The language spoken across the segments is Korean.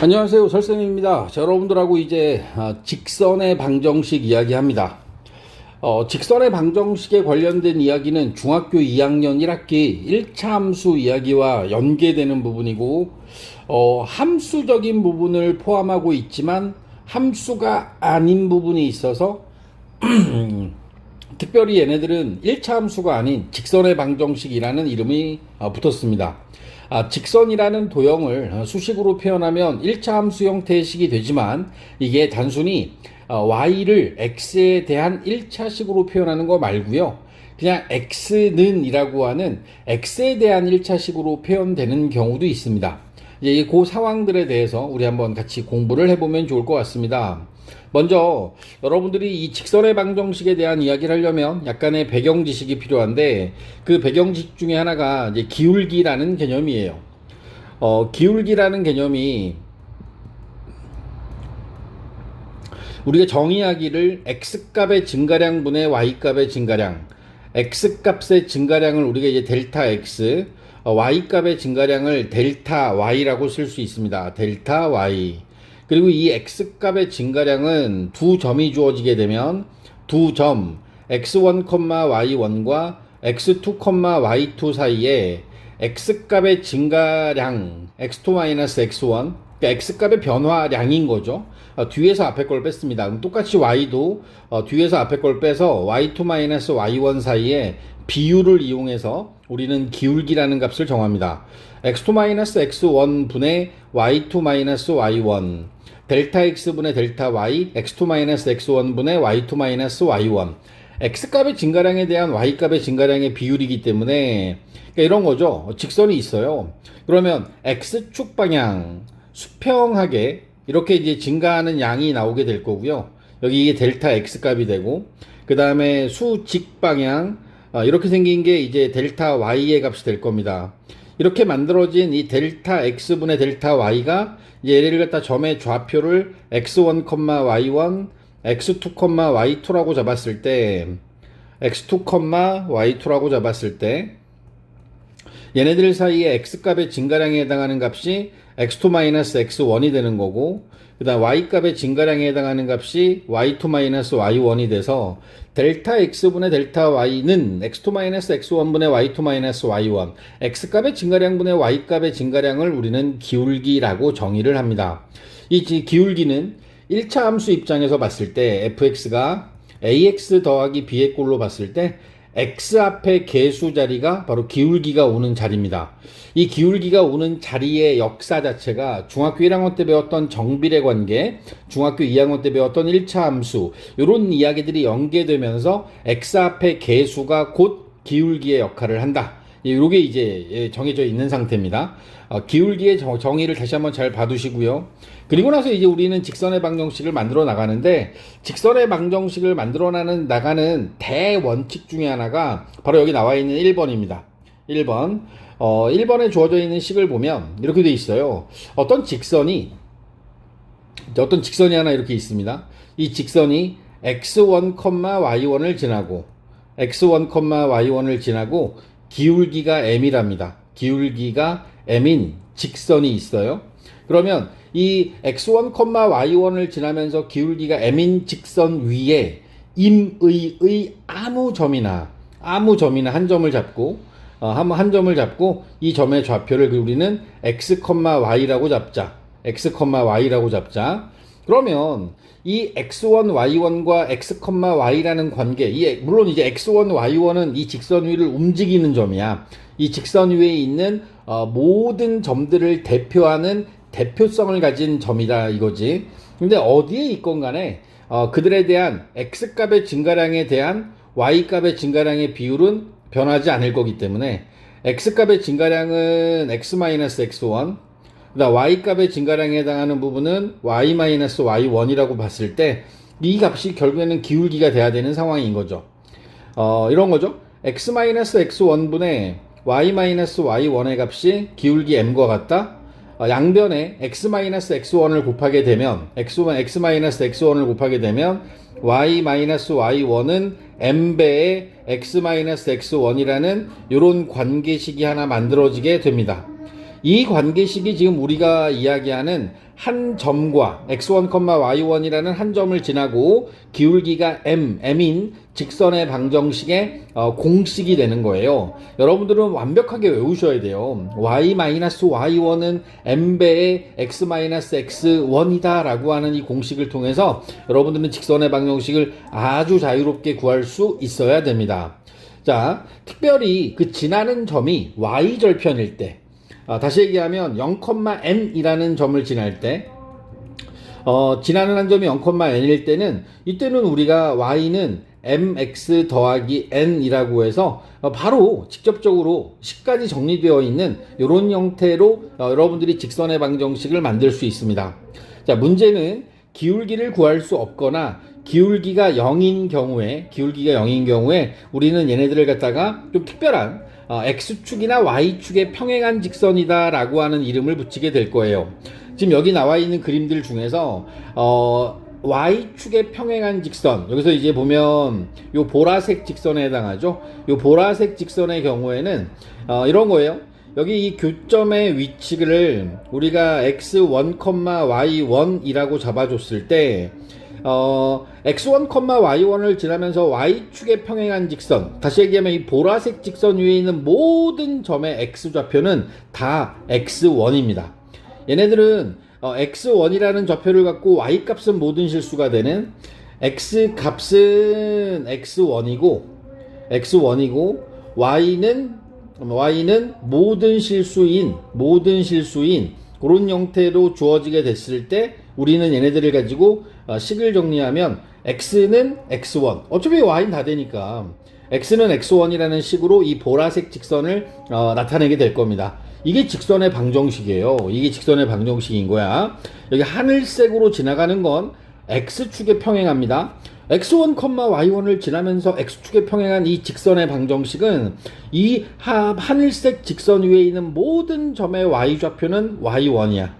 안녕하세요, 설쌤입니다. 자, 여러분들하고 이제 직선의 방정식 이야기합니다. 직선의 방정식에 관련된 이야기는 중학교 2학년 1학기 1차 함수 이야기와 연계되는 부분이고, 함수적인 부분을 포함하고 있지만 함수가 아닌 부분이 있어서 특별히 얘네들은 1차 함수가 아닌 직선의 방정식이라는 이름이 붙었습니다. 직선이라는 도형을 수식으로 표현하면 1차 함수 형태의 식이 되지만 이게 단순히 y를 x에 대한 1차식으로 표현하는 거 말고요. 그냥 x는 이라고 하는 x에 대한 1차식으로 표현되는 경우도 있습니다. 이제 그 상황들에 대해서 우리 한번 같이 공부를 해보면 좋을 것 같습니다. 먼저 여러분들이 이 직선의 방정식에 대한 이야기를 하려면 약간의 배경 지식이 필요한데, 그 배경 지식 중에 하나가 이제 기울기라는 개념이에요. 기울기라는 개념이 우리가 정의하기를 x값의 증가량분의 y값의 증가량, x값의 증가량을 우리가 이제 델타 x, y값의 증가량을 델타 y라고 쓸 수 있습니다. 델타 y. 그리고 이 x값의 증가량은 두 점이 주어지게 되면 두 점 x1, y1과 x2, y2 사이에 x값의 증가량 x2-x1, 그러니까 x값의 변화량인 거죠. 뒤에서 앞에 걸 뺐습니다. 그럼 똑같이 y도 뒤에서 앞에 걸 빼서 y2-y1 사이에 비율을 이용해서 우리는 기울기라는 값을 정합니다. x2-x1 분의 y2-y1 델타 x분의 델타 y, x2-x1 분의 y2-y1 x값의 증가량에 대한 y값의 증가량의 비율이기 때문에, 그러니까 이런 거죠. 직선이 있어요. 그러면 x축 방향 수평하게 이렇게 이제 증가하는 양이 나오게 될 거고요. 여기 이게 델타 x값이 되고, 그 다음에 수직 방향 이렇게 생긴 게 이제 델타 y의 값이 될 겁니다. 이렇게 만들어진 이 델타 x분의 델타 y가 이제 얘를 갖다 점의 좌표를 x1, y1, x2, y2라고 잡았을 때, x2, y2라고 잡았을 때 얘네들 사이에 x값의 증가량에 해당하는 값이 x2-x1이 되는 거고, 그 다음 y값의 증가량에 해당하는 값이 y2-y1이 돼서 델타 x분의 델타 y는 x2-x1분의 y2-y1, x값의 증가량분의 y값의 증가량을 우리는 기울기라고 정의를 합니다. 이 기울기는 1차 함수 입장에서 봤을 때 fx가 ax 더하기 b의 꼴로 봤을 때 x 앞에 개수 자리가 바로 기울기가 오는 자리입니다. 이 기울기가 오는 자리의 역사 자체가 중학교 1학년 때 배웠던 정비례 관계, 중학교 2학년 때 배웠던 1차 함수, 이런 이야기들이 연계되면서 x 앞에 개수가 곧 기울기의 역할을 한다. 이게 이제 정해져 있는 상태입니다. 기울기의 정의를 다시 한번 잘 봐두시고요. 그리고 나서 이제 우리는 직선의 방정식을 만들어 나가는데, 직선의 방정식을 만들어 나가는 대원칙 중에 하나가 바로 여기 나와 있는 1번입니다. 1번. 1번에 주어져 있는 식을 보면 이렇게 돼 있어요. 어떤 직선이 하나 이렇게 있습니다. 이 직선이 x1, y1을 지나고 기울기가 m이랍니다. 기울기가 m인 직선이 있어요. 그러면 이 x1, y1을 지나면서 기울기가 m인 직선 위에 임의의 아무 점이나 한 점을 잡고 이 점의 좌표를 우리는 x, y라고 잡자. 그러면 이 x1, y1과 x, y라는 관계, 물론 이제 x1, y1은 이 직선 위를 움직이는 점이야. 이 직선 위에 있는 모든 점들을 대표하는 대표성을 가진 점이다 이거지. 근데 어디에 있건 간에 그들에 대한 x값의 증가량에 대한 y값의 증가량의 비율은 변하지 않을 거기 때문에 x값의 증가량은 x-x1, 그다음 y값의 증가량에 해당하는 부분은 y-y1이라고 봤을 때 이 값이 결국에는 기울기가 돼야 되는 상황인 거죠. 이런 거죠. x-x1분의 y-y1의 값이 기울기 m과 같다. 양변에 x-x1을 곱하게 되면 x-x1을 곱하게 되면 y-y1은 m배의 x-x1이라는 이런 관계식이 하나 만들어지게 됩니다. 이 관계식이 지금 우리가 이야기하는 한 점과 x1, y1이라는 한 점을 지나고 기울기가 m인 직선의 방정식의 공식이 되는 거예요. 여러분들은 완벽하게 외우셔야 돼요. y-y1은 m배의 x-x1이다 라고 하는 이 공식을 통해서 여러분들은 직선의 방정식을 아주 자유롭게 구할 수 있어야 됩니다. 자, 특별히 그 지나는 점이 y절편일 때, 다시 얘기하면 0,n이라는 점을 지날 때, 지나는 한 점이 0,n일 때는, 이때는 우리가 y는 mx 더하기 n이라고 해서 바로 직접적으로 식까지 정리되어 있는 이런 형태로 여러분들이 직선의 방정식을 만들 수 있습니다. 자, 문제는 기울기를 구할 수 없거나 기울기가 0인 경우에 우리는 얘네들을 갖다가 좀 특별한 x축이나 y축의 평행한 직선이다 라고 하는 이름을 붙이게 될 거예요. 지금 여기 나와 있는 그림들 중에서 y축의 평행한 직선, 여기서 이제 보면 요 보라색 직선에 해당하죠. 요 보라색 직선의 경우에는 이런 거예요. 여기 이 교점의 위치를 우리가 x1, y1이라고 잡아줬을 때 x1, y1을 지나면서 y축의 평행한 직선, 다시 얘기하면 이 보라색 직선 위에 있는 모든 점의 x좌표는 다 x1입니다. 얘네들은 x1이라는 좌표를 갖고 y값은 모든 실수가 되는, x값은 x1이고 y는 모든 실수인 그런 형태로 주어지게 됐을 때 우리는 얘네들을 가지고 식을 정리하면 x는 x1, 어차피 y는 다 되니까 x는 x1이라는 식으로 이 보라색 직선을 나타내게 될 겁니다. 이게 직선의 방정식이에요. 이게 직선의 방정식인 거야. 여기 하늘색으로 지나가는 건 x축에 평행합니다. x1, y1을 지나면서 x축에 평행한 이 직선의 방정식은 이 하늘색 직선 위에 있는 모든 점의 y좌표는 y1이야.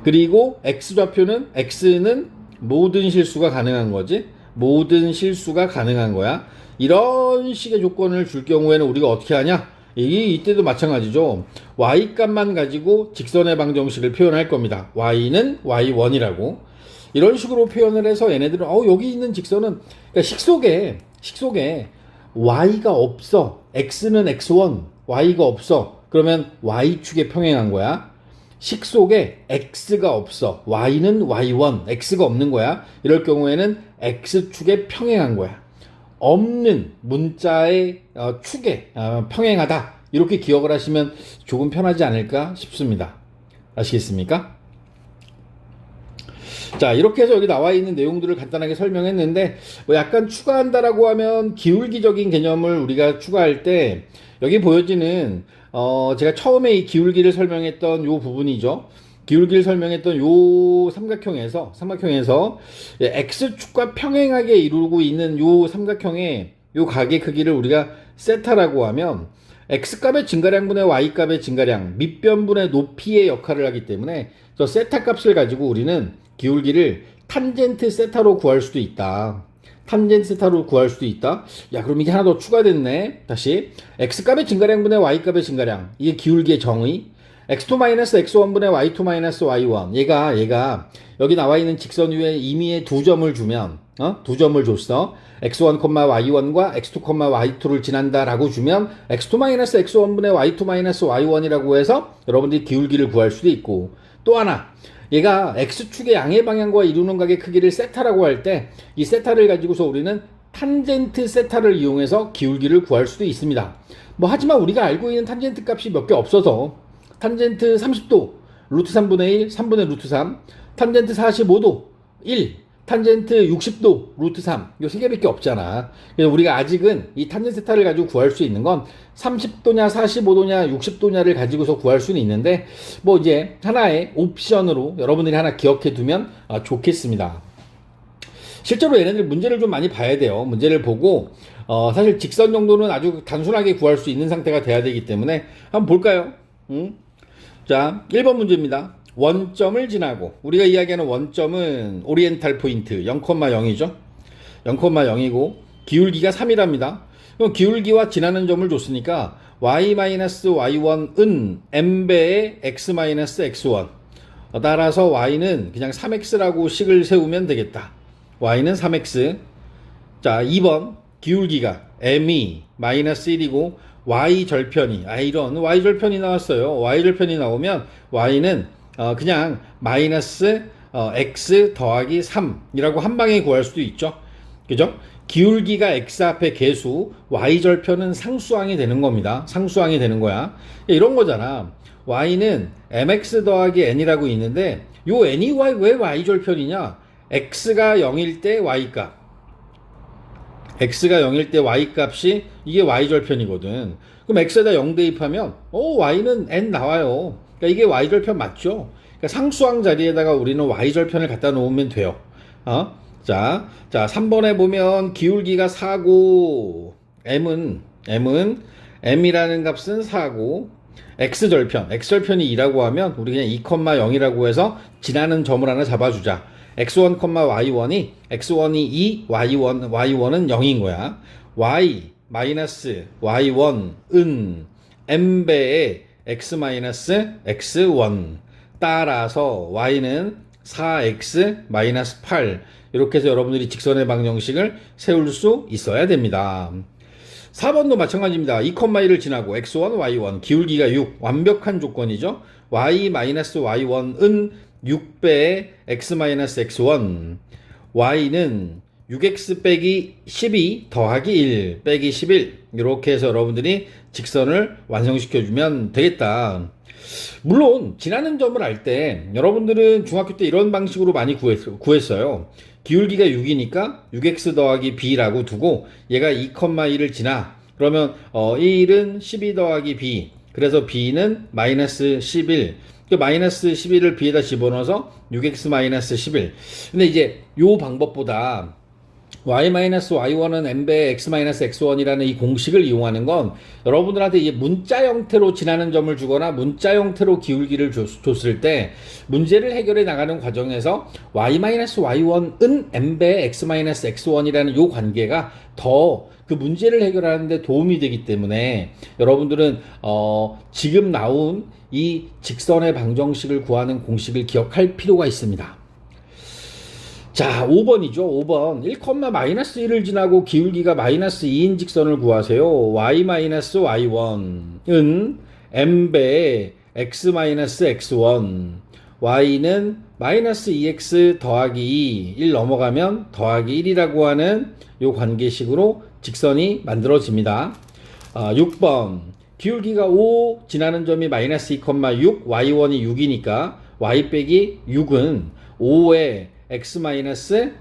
그리고 x는 모든 실수가 가능한 거지. 모든 실수가 가능한 거야. 이런 식의 조건을 줄 경우에는 우리가 어떻게 하냐? 이때도 마찬가지죠. y값만 가지고 직선의 방정식을 표현할 겁니다. y는 y1이라고. 이런 식으로 표현을 해서 얘네들은 여기 있는 직선은, 그러니까 식 속에 y가 없어. x는 x1, y가 없어. 그러면 y축에 평행한 거야. 식 속에 x가 없어. y는 y1, x가 없는 거야. 이럴 경우에는 x축에 평행한 거야. 없는 문자의 축에 평행하다. 이렇게 기억을 하시면 조금 편하지 않을까 싶습니다. 아시겠습니까? 자, 이렇게 해서 여기 나와 있는 내용들을 간단하게 설명했는데, 뭐 약간 추가한다라고 하면 기울기적인 개념을 우리가 추가할 때 여기 보여지는 제가 처음에 이 기울기를 설명했던 요 부분이죠. 기울기를 설명했던 요 삼각형에서 x축과 평행하게 이루고 있는 요 삼각형의 요 각의 크기를 우리가 세타라고 하면, x값의 증가량분의 y값의 증가량, 밑변분의 높이의 역할을 하기 때문에 저 세타 값을 가지고 우리는 기울기를 탄젠트 세타로 구할 수도 있다. 야, 그럼 이게 하나 더 추가됐네. 다시 x값의 증가량분의 y값의 증가량, 이게 기울기의 정의. x2-x1분의 y2-y1. 얘가 여기 나와 있는 직선 위에 임의의 두 점을 주면, 두 점을 줬어. x1, y1과 x2, y2를 지난다라고 주면 x2-x1분의 y2-y1이라고 해서 여러분들이 기울기를 구할 수도 있고, 또 하나, 얘가 x축의 양의 방향과 이루는 각의 크기를 세타라고 할 때 이 세타를 가지고서 우리는 탄젠트 세타를 이용해서 기울기를 구할 수도 있습니다. 하지만 우리가 알고 있는 탄젠트 값이 몇 개 없어서 탄젠트 30도 루트 3분의 1, 3분의 루트 3, 탄젠트 45도 1, 탄젠트 60도 루트 3, 요 세 개밖에 없잖아. 그래서 우리가 아직은 이 탄젠트 세타를 가지고 구할 수 있는 건 30도냐 45도냐 60도냐를 가지고서 구할 수는 있는데, 이제 하나의 옵션으로 여러분들이 하나 기억해 두면 좋겠습니다. 실제로 얘네들 문제를 좀 많이 봐야 돼요. 문제를 보고 사실 직선 정도는 아주 단순하게 구할 수 있는 상태가 돼야 되기 때문에 한번 볼까요? 자, 1번 문제입니다. 원점을 지나고, 우리가 이야기하는 원점은 오리엔탈 포인트 0,0이죠. 0,0이고 기울기가 3이랍니다. 그럼 기울기와 지나는 점을 줬으니까 y-y1은 m배의 x-x1, 따라서 y는 그냥 3x라고 식을 세우면 되겠다. y는 3x. 자, 2번 기울기가 m이 마이너스 1이고 y절편이 이런 y절편이 나왔어요. y절편이 나오면 y는 그냥 마이너스 x 더하기 3이라고 한 방에 구할 수도 있죠. 그죠? 기울기가 x 앞에 계수, y절편은 상수항이 되는 겁니다. 상수항이 되는 거야. 이런 거잖아. y는 mx 더하기 n이라고 있는데 요 n이 왜 y절편이냐? x가 0일 때 y값, x가 0일 때 y값이 이게 y절편이거든. 그럼 x에다 0 대입하면 y는 n 나와요. 그러니까 이게 y절편 맞죠? 그러니까 상수항 자리에다가 우리는 y절편을 갖다 놓으면 돼요. 자, 3번에 보면 기울기가 4고 m이라는 값은 4고 x절편이 2라고 하면 우리 그냥 2,0이라고 해서 지나는 점을 하나 잡아주자. x1, y1이 x1이 2, y1은 0인 거야. y 마이너스 y1은 m배의 x 마이너스 x1 따라서 y는 4x 마이너스 8 이렇게 해서 여러분들이 직선의 방정식을 세울 수 있어야 됩니다. 4번도 마찬가지입니다. 2,1을 지나고 x1, y1 기울기가 6 완벽한 조건이죠. y-y1은 6배의 x-x1 y는 6x 빼기 12 더하기 1 빼기 11 이렇게 해서 여러분들이 직선을 완성시켜주면 되겠다. 물론 지나는 점을 알 때 여러분들은 중학교 때 이런 방식으로 많이 구했어요. 기울기가 6이니까 6x 더하기 b라고 두고 얘가 2,1을 지나 그러면 1은 12 더하기 b 그래서 b는 마이너스 11 마이너스 11을 b에다 집어넣어서 6x 마이너스 11 근데 이제 요 방법보다 y-y1은 m배 x-x1이라는 이 공식을 이용하는 건 여러분들한테 이제 문자 형태로 지나는 점을 주거나 문자 형태로 기울기를 줬을 때 문제를 해결해 나가는 과정에서 y-y1은 m배 x-x1이라는 이 관계가 더 그 문제를 해결하는데 도움이 되기 때문에 여러분들은 지금 나온 이 직선의 방정식을 구하는 공식을 기억할 필요가 있습니다. 자, 5번이죠. 5번 1,-1을 지나고 기울기가 마이너스 2인 직선을 구하세요. y-y1은 m배의 x-x1 y는 마이너스 2x 더하기 2 1 넘어가면 더하기 1이라고 하는 요 관계식으로 직선이 만들어집니다. 6번 기울기가 5 지나는 점이 마이너스 2,6 y1이 6이니까 y 빼기 6은 5의 x 마이너스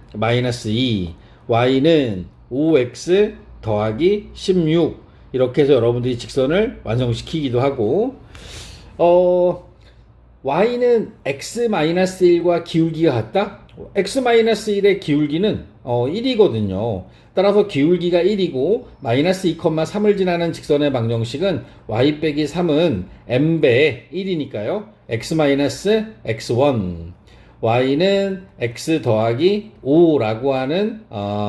2 y는 5x 더하기 16 이렇게 해서 여러분들이 직선을 완성시키기도 하고 y는 x-1과 기울기가 같다? x-1의 기울기는 1이거든요. 따라서 기울기가 1이고 마이너스 2,3을 지나는 직선의 방정식은 y 빼기 3은 m배의 1이니까요. x-x1 y는 x 더하기 5라고 하는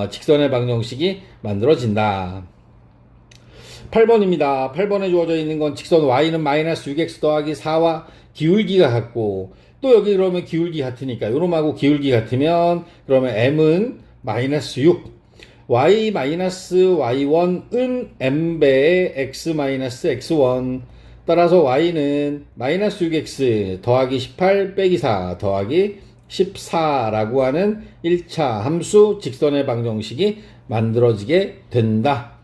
직선의 방정식이 만들어진다. 8번입니다. 8번에 주어져 있는 건 직선 y는 마이너스 6x 더하기 4와 기울기가 같고 또 여기 그러면 기울기 같으니까 요놈하고 기울기 같으면 그러면 m은 마이너스 6 y 마이너스 y1은 m배의 x 마이너스 x1 따라서 y는 마이너스 6x 더하기 18 빼기 4 더하기 14라고 하는 1차 함수 직선의 방정식이 만들어지게 된다.